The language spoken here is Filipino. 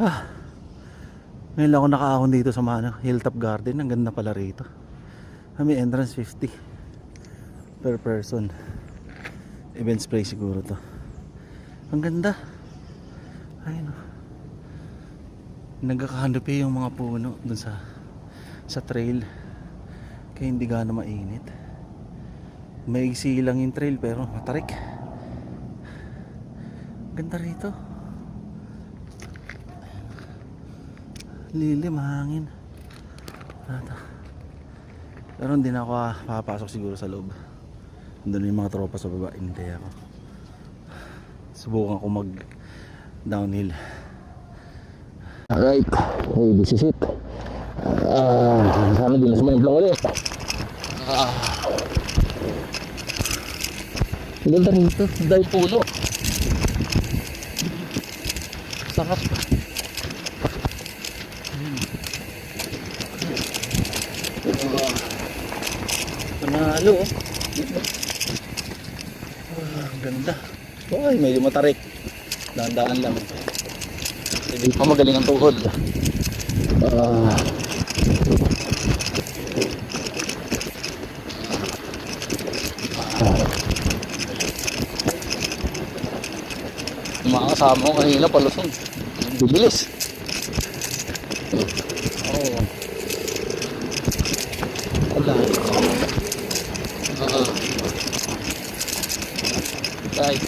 Ah, ngayon lang ako nakaahon dito sa Hilltop Garden. Ang ganda pala rito. May entrance 50 per person. Event spray siguro to. Ang ganda. Ayun, nagkakahandupi yung mga puno dun sa trail, kaya hindi gaano mainit. Maigsi lang yung trail pero matarik. Ganda rito. Lilim, hangin. Pero hindi na ako papasok siguro sa loob. Doon yung mga tropa sa baba. Hindi ako. Subukan ko mag downhill. Alright, hey, this is it. Sana din na sumayimplang ulit. Ganda rito, dahil puno. Sarap. Panalo, oh. Ganda. Ay, medyo matarik. Dahan-dahan lang. Hindi pa magaling ang tuhod. Mga kasama ko kanina palusong. Bibilis. Wala. Right.